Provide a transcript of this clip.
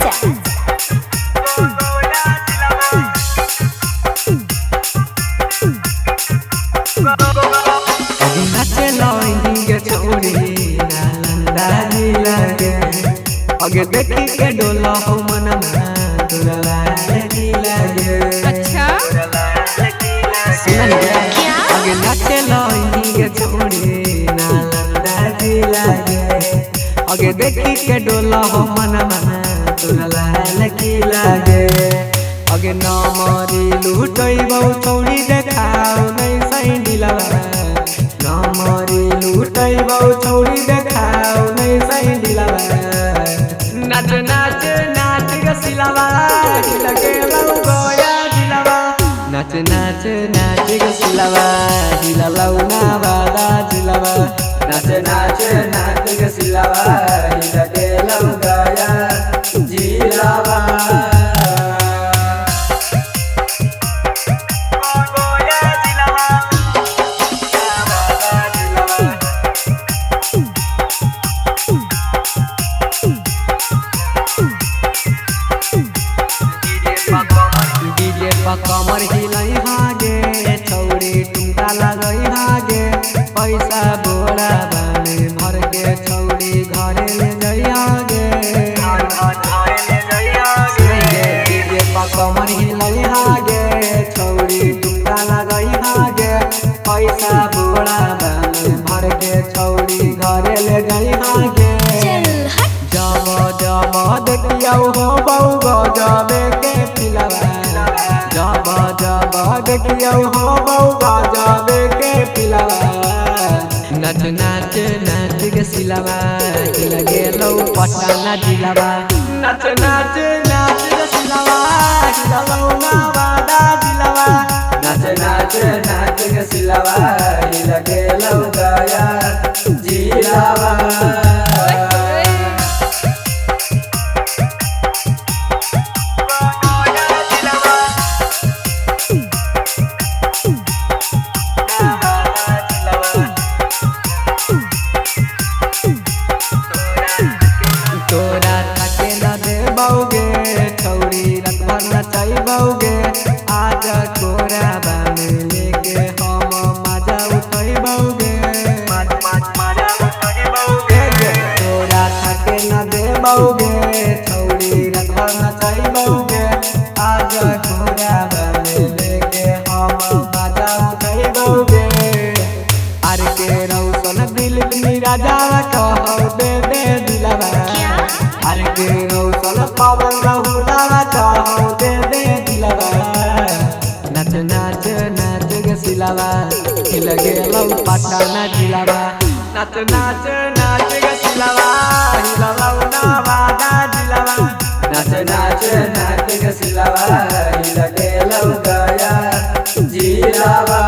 राजा। नाचे लौंगे छोड़ी नालंदा जिला के अगे देखी के डोला हो मनमा दुलाला जिला के। अच्छा सुन क्या अगे नाचे लौंगे छोड़ी नालंदा जिला के अगे देखी के डोला हो मनमा दुलाला जिला के। अगे न मरी लुटई बहु छोड़ी देखाओ नहीं सही दिलवा मरी लुटई बहु छोड़ी देखाओ नहीं सही दिलवा। नाच नाच नाच गे सिलवा लगे बहु गोया दिलवा। नाच नाच नाच गे सिलवा हिललौ ना वादा दिलवा। नाच नाच नाच गे सिलवा लगे लौ गोया दिलवा। कमर हिलाई हागे छौड़ी टुंटा लगई हागे पैसा बोरा बाने भर के छौड़ी घरे ले जई हागे। कमर हिलाई हागे छौड़ी टुंटा लगई हागे पैसा बोरा बाने भर के छौड़ी घरे ले जई हागे। जब जब देखियो हो बहु गजबे के पिलवा। जब जब देखियो हो बहु गजबे के पिलवा। नाच नाच नाच के सिलवा लगे लौ पटना जिलवा। नाच नाच नाच के सिलवा हिललौ ना वादा दिलवा। नाच नाच नाच के सिलवा लगे लौ गया जिलवा। तोरा थके न दे बौगे छौड़ी रात भर नचाई बौगे। आज कोरा बामे लेके हम मजा उठाई बौगे। तोरा थके न दे बौगे छौड़ी रात भर नचाई बौगे। आज कोरा बामे लेके हम मजा उठाई बौगे। आर के रौशन दिल राजा कहो दे दे दिलवा। आर के रौशन पवन रहुलवा कहो दे दे दिलवा। नाच नाच नाच गे सिलवा लगे लौ पटना जिलवा। नाच नाच नाच गे सिलवा हिललौ ना वादा दिलवा। नाच नाच नाच गे सिलवा लगे लौ गया जिलवा।